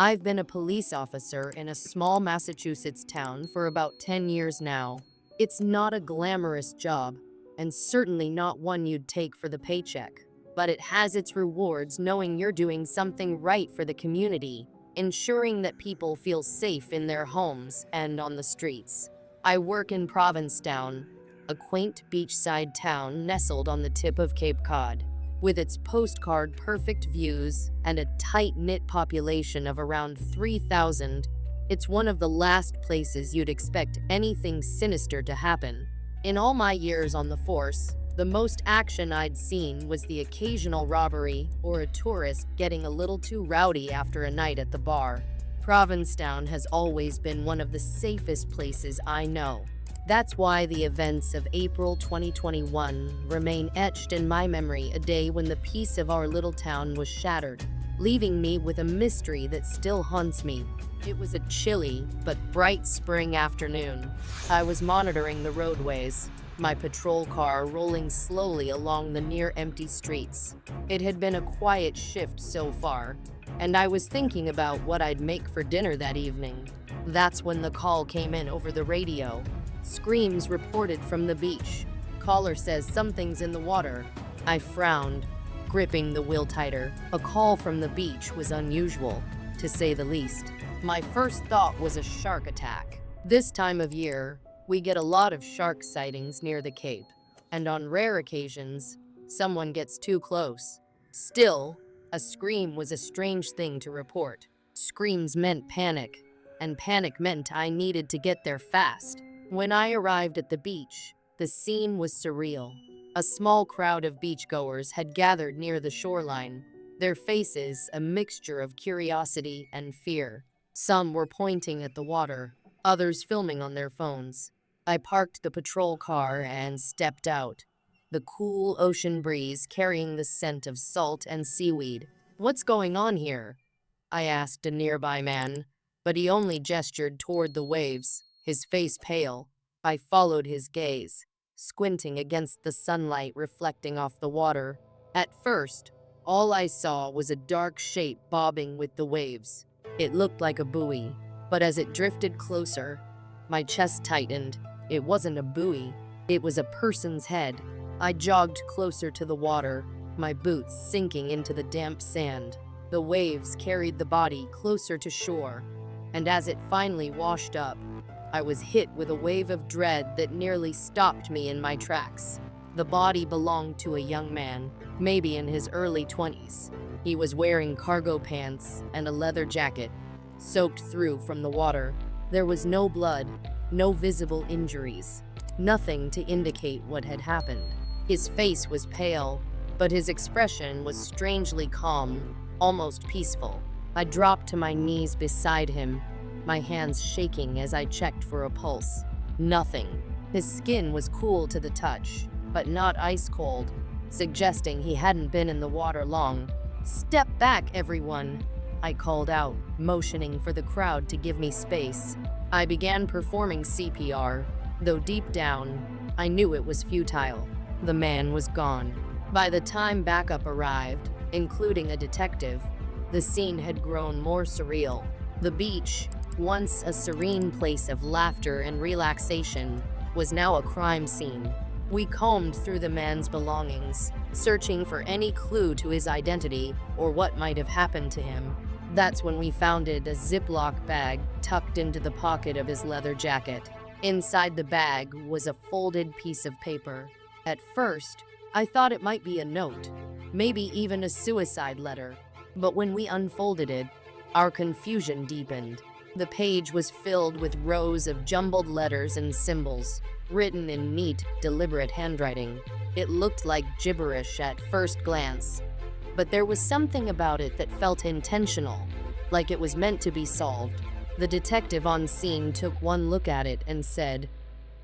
I've been a police officer in a small Massachusetts town for about 10 years now. It's not a glamorous job, and certainly not one you'd take for the paycheck. But it has its rewards knowing you're doing something right for the community, ensuring that people feel safe in their homes and on the streets. I work in Provincetown, a quaint beachside town nestled on the tip of Cape Cod. With its postcard perfect views and a tight-knit population of around 3,000, it's one of the last places you'd expect anything sinister to happen. In all my years on the force, the most action I'd seen was the occasional robbery or a tourist getting a little too rowdy after a night at the bar. Provincetown has always been one of the safest places I know. That's why the events of April 2021 remain etched in my memory, a day when the peace of our little town was shattered, leaving me with a mystery that still haunts me. It was a chilly but bright spring afternoon. I was monitoring the roadways, my patrol car rolling slowly along the near-empty streets. It had been a quiet shift so far, and I was thinking about what I'd make for dinner that evening. That's when the call came in over the radio. Screams reported from the beach. Caller says something's in the water. I frowned, gripping the wheel tighter. A call from the beach was unusual, to say the least. My first thought was a shark attack. This time of year, we get a lot of shark sightings near the Cape, and on rare occasions, someone gets too close. Still, a scream was a strange thing to report. Screams meant panic, and panic meant I needed to get there fast. When I arrived at the beach, the scene was surreal. A small crowd of beachgoers had gathered near the shoreline, their faces a mixture of curiosity and fear. Some were pointing at the water, others filming on their phones. I parked the patrol car and stepped out, the cool ocean breeze carrying the scent of salt and seaweed. "What's going on here?" I asked a nearby man, but he only gestured toward the waves, his face pale. I followed his gaze, squinting against the sunlight reflecting off the water. At first, all I saw was a dark shape bobbing with the waves. It looked like a buoy, but as it drifted closer, my chest tightened. It wasn't a buoy, it was a person's head. I jogged closer to the water, my boots sinking into the damp sand. The waves carried the body closer to shore, and as it finally washed up, I was hit with a wave of dread that nearly stopped me in my tracks. The body belonged to a young man, maybe in his early 20s. He was wearing cargo pants and a leather jacket, soaked through from the water. There was no blood, no visible injuries, nothing to indicate what had happened. His face was pale, but his expression was strangely calm, almost peaceful. I dropped to my knees beside him, my hands shaking as I checked for a pulse. Nothing. His skin was cool to the touch, but not ice cold, suggesting he hadn't been in the water long. "Step back, everyone," I called out, motioning for the crowd to give me space. I began performing CPR, though deep down, I knew it was futile. The man was gone. By the time backup arrived, including a detective, the scene had grown more surreal. The beach, once a serene place of laughter and relaxation, was now a crime scene. We combed through the man's belongings, searching for any clue to his identity or what might have happened to him. That's when we found a Ziploc bag tucked into the pocket of his leather jacket. Inside the bag was a folded piece of paper. At first, I thought it might be a note, maybe even a suicide letter. But when we unfolded it, our confusion deepened. The page was filled with rows of jumbled letters and symbols, written in neat, deliberate handwriting. It looked like gibberish at first glance, but there was something about it that felt intentional, like it was meant to be solved. The detective on scene took one look at it and said,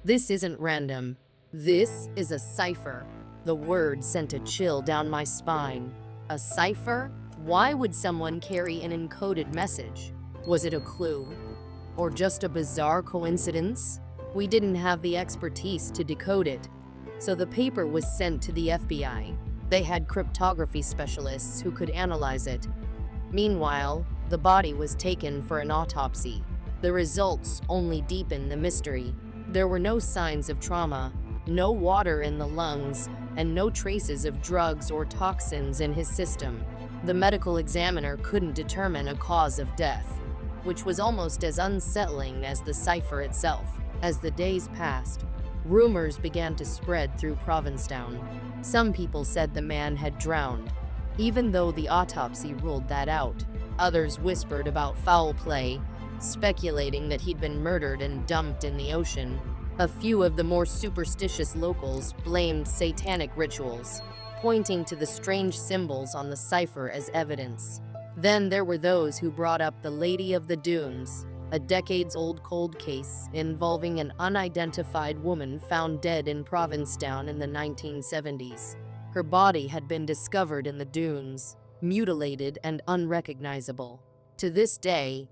"This isn't random. This is a cipher." The word sent a chill down my spine. A cipher? Why would someone carry an encoded message? Was it a clue? Or just a bizarre coincidence? We didn't have the expertise to decode it, so the paper was sent to the FBI. They had cryptography specialists who could analyze it. Meanwhile, The body was taken for an autopsy. The results only deepened the mystery. There were no signs of trauma, no water in the lungs, and no traces of drugs or toxins in his system. The medical examiner couldn't determine a cause of death, which was almost as unsettling as the cipher itself. As the days passed, rumors began to spread through Provincetown. Some people said the man had drowned, even though the autopsy ruled that out. Others whispered about foul play, speculating that he'd been murdered and dumped in the ocean. A few of the more superstitious locals blamed satanic rituals, pointing to the strange symbols on the cipher as evidence. Then there were those who brought up the Lady of the Dunes, a decades-old cold case involving an unidentified woman found dead in Provincetown in the 1970s. Her body had been discovered in the dunes, mutilated and unrecognizable. To this day,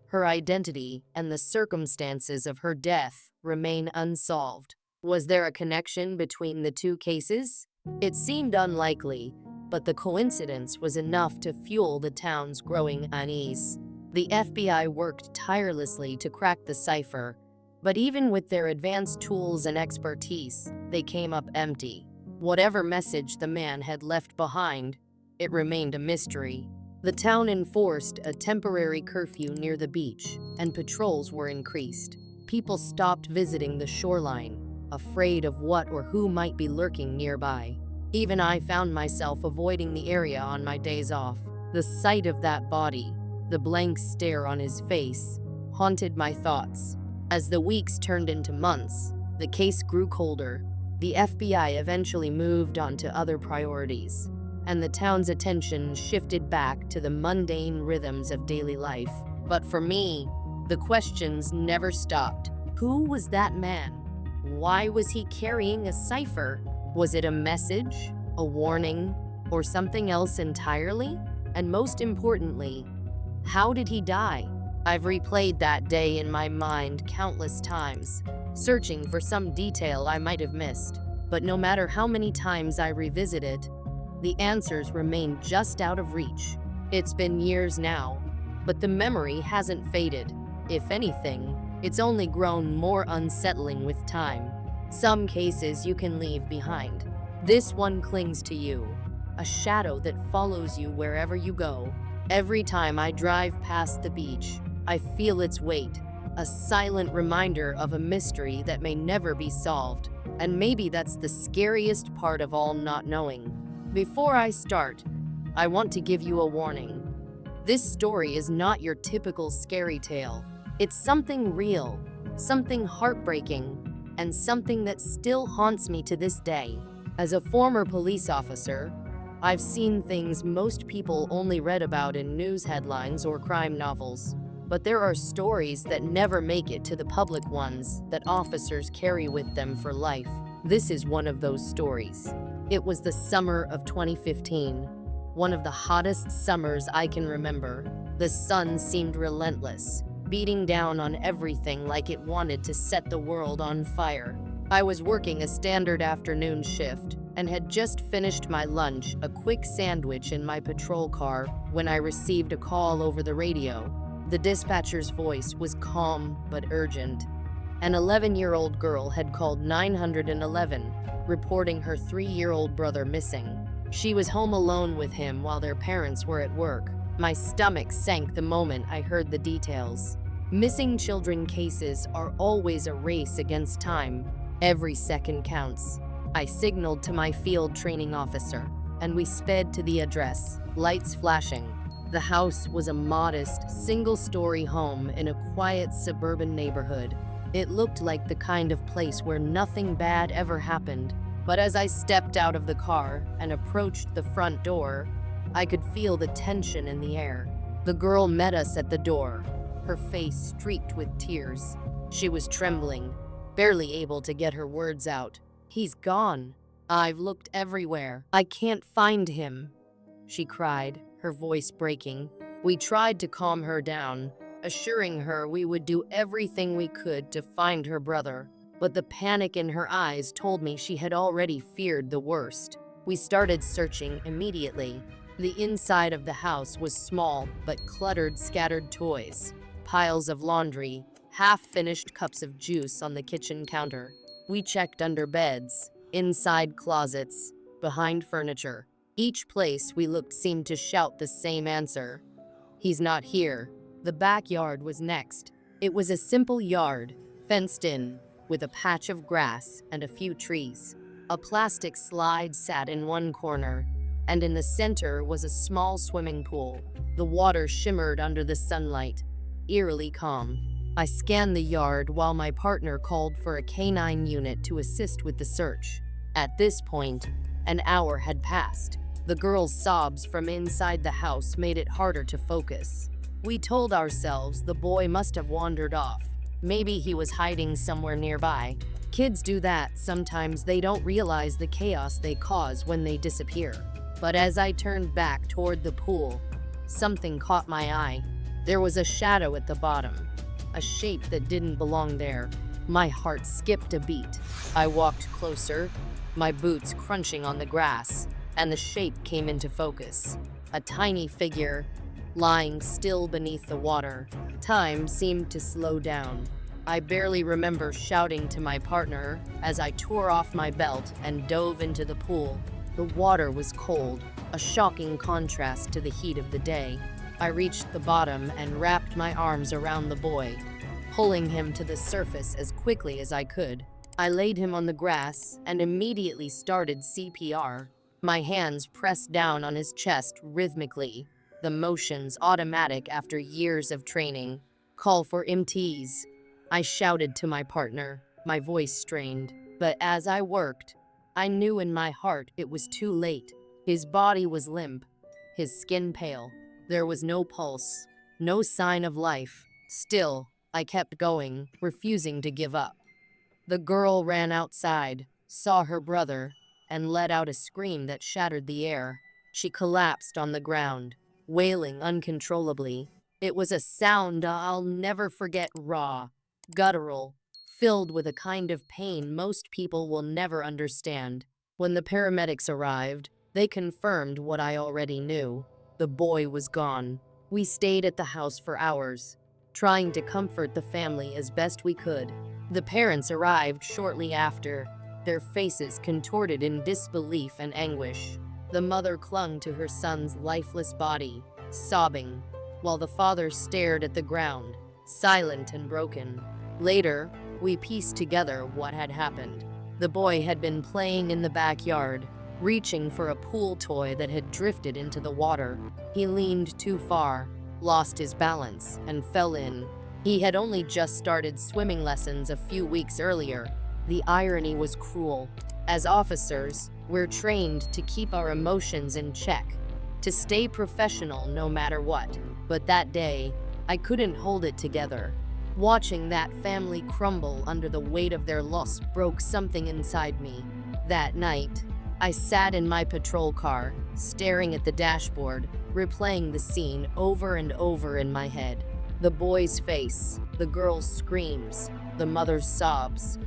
her identity and the circumstances of her death remain unsolved. Was there a connection between the two cases? It seemed unlikely, but the coincidence was enough to fuel the town's growing unease. The FBI worked tirelessly to crack the cipher, but even with their advanced tools and expertise, they came up empty. Whatever message the man had left behind, it remained a mystery. The town enforced a temporary curfew near the beach, and patrols were increased. People stopped visiting the shoreline, afraid of what or who might be lurking nearby. Even I found myself avoiding the area on my days off. The sight of that body, the blank stare on his face, haunted my thoughts. As the weeks turned into months, the case grew colder. The FBI eventually moved on to other priorities, and the town's attention shifted back to the mundane rhythms of daily life. But for me, the questions never stopped. Who was that man? Why was he carrying a cipher? Was it a message, a warning, or something else entirely? And most importantly, how did he die? I've replayed that day in my mind countless times, searching for some detail I might have missed. But no matter how many times I revisit it, the answers remain just out of reach. It's been years now, but the memory hasn't faded. If anything, it's only grown more unsettling with time. Some cases you can leave behind. This one clings to you, a shadow that follows you wherever you go. Every time I drive past the beach, I feel its weight, a silent reminder of a mystery that may never be solved. And maybe that's the scariest part of all, not knowing. Before I start, I want to give you a warning. This story is not your typical scary tale. It's something real, something heartbreaking, and something that still haunts me to this day. As a former police officer, I've seen things most people only read about in news headlines or crime novels. But there are stories that never make it to the public ones that officers carry with them for life. This is one of those stories. It was the summer of 2015, one of the hottest summers I can remember. The sun seemed relentless, beating down on everything like it wanted to set the world on fire. I was working a standard afternoon shift and had just finished my lunch, a quick sandwich in my patrol car, when I received a call over the radio. The dispatcher's voice was calm but urgent. An 11-year-old girl had called 911, reporting her 3-year-old brother missing. She was home alone with him while their parents were at work. My stomach sank the moment I heard the details. Missing children cases are always a race against time. Every second counts. I signaled to my field training officer, and we sped to the address, lights flashing. The house was a modest, single-story home in a quiet suburban neighborhood. It looked like the kind of place where nothing bad ever happened. But as I stepped out of the car and approached the front door, I could feel the tension in the air. The girl met us at the door, her face streaked with tears. She was trembling, barely able to get her words out. "He's gone. I've looked everywhere. I can't find him," she cried, her voice breaking. We tried to calm her down, assuring her we would do everything we could to find her brother. But the panic in her eyes told me she had already feared the worst. We started searching immediately, The inside of the house was small but cluttered, scattered toys, piles of laundry, half-finished cups of juice on the kitchen counter. We checked under beds, inside closets, behind furniture. Each place we looked seemed to shout the same answer. He's not here. The backyard was next. It was a simple yard, fenced in, with a patch of grass and a few trees. A plastic slide sat in one corner, and in the center was a small swimming pool. The water shimmered under the sunlight, eerily calm. I scanned the yard while my partner called for a canine unit to assist with the search. At this point, an hour had passed. The girl's sobs from inside the house made it harder to focus. We told ourselves the boy must have wandered off. Maybe he was hiding somewhere nearby. Kids do that. Sometimes they don't realize the chaos they cause when they disappear. But as I turned back toward the pool, something caught my eye. There was a shadow at the bottom, a shape that didn't belong there. My heart skipped a beat. I walked closer, my boots crunching on the grass, and the shape came into focus. A tiny figure, lying still beneath the water. Time seemed to slow down. I barely remember shouting to my partner as I tore off my belt and dove into the pool. The water was cold, a shocking contrast to the heat of the day. I reached the bottom and wrapped my arms around the boy, pulling him to the surface as quickly as I could. I laid him on the grass and immediately started CPR. My hands pressed down on his chest rhythmically, the motions automatic after years of training. Call for EMTs. I shouted to my partner, my voice strained. But as I worked, I knew in my heart it was too late. His body was limp, his skin pale. There was no pulse, no sign of life. Still, I kept going, refusing to give up. The girl ran outside, saw her brother, and let out a scream that shattered the air. She collapsed on the ground, wailing uncontrollably. It was a sound I'll never forget, raw, guttural, filled with a kind of pain most people will never understand. When the paramedics arrived, they confirmed what I already knew. The boy was gone. We stayed at the house for hours, trying to comfort the family as best we could. The parents arrived shortly after, their faces contorted in disbelief and anguish. The mother clung to her son's lifeless body, sobbing, while the father stared at the ground, silent and broken. Later, we pieced together what had happened. The boy had been playing in the backyard, reaching for a pool toy that had drifted into the water. He leaned too far, lost his balance, and fell in. He had only just started swimming lessons a few weeks earlier. The irony was cruel. As officers, we're trained to keep our emotions in check, to stay professional no matter what. But that day, I couldn't hold it together. Watching that family crumble under the weight of their loss broke something inside me. That night, I sat in my patrol car, staring at the dashboard, replaying the scene over and over in my head. The boy's face, the girl's screams, the mother's sobs.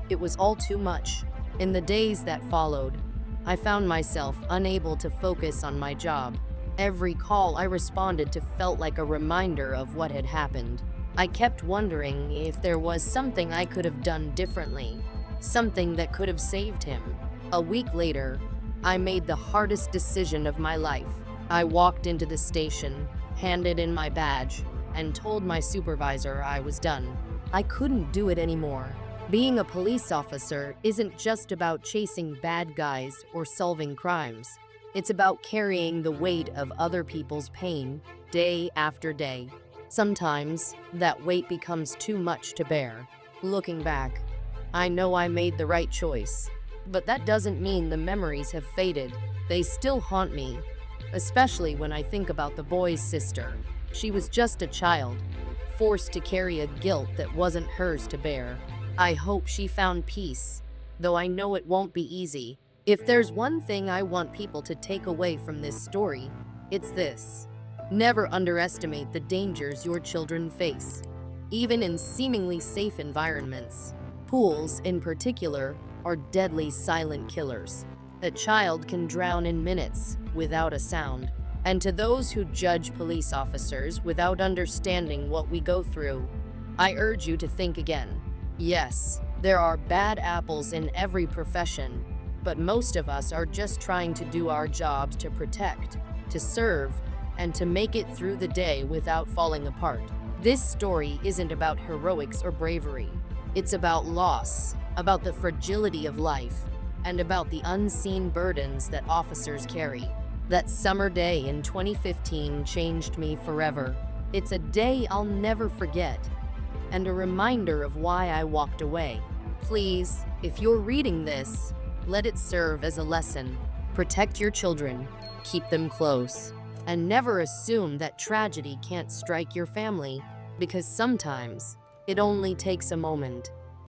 It was all too much. In the days that followed, I found myself unable to focus on my job. Every call I responded to felt like a reminder of what had happened. I kept wondering if there was something I could have done differently, something that could have saved him. A week later, I made the hardest decision of my life. I walked into the station, handed in my badge, and told my supervisor I was done. I couldn't do it anymore. Being a police officer isn't just about chasing bad guys or solving crimes. It's about carrying the weight of other people's pain day after day. Sometimes, that weight becomes too much to bear. Looking back, I know I made the right choice. But that doesn't mean the memories have faded. They still haunt me, especially when I think about the boy's sister. She was just a child, forced to carry a guilt that wasn't hers to bear. I hope she found peace, though I know it won't be easy. If there's one thing I want people to take away from this story, it's this. Never underestimate the dangers your children face, even in seemingly safe environments. Pools, in particular, are deadly silent killers. A child can drown in minutes without a sound. And to those who judge police officers without understanding what we go through, I urge you to think again. Yes, there are bad apples in every profession, but most of us are just trying to do our jobs to protect, to serve, and to make it through the day without falling apart. This story isn't about heroics or bravery. It's about loss, about the fragility of life, and about the unseen burdens that officers carry. That summer day in 2015 changed me forever. It's a day I'll never forget, and a reminder of why I walked away. Please, if you're reading this, let it serve as a lesson. Protect your children, keep them close, and never assume that tragedy can't strike your family, because sometimes it only takes a moment.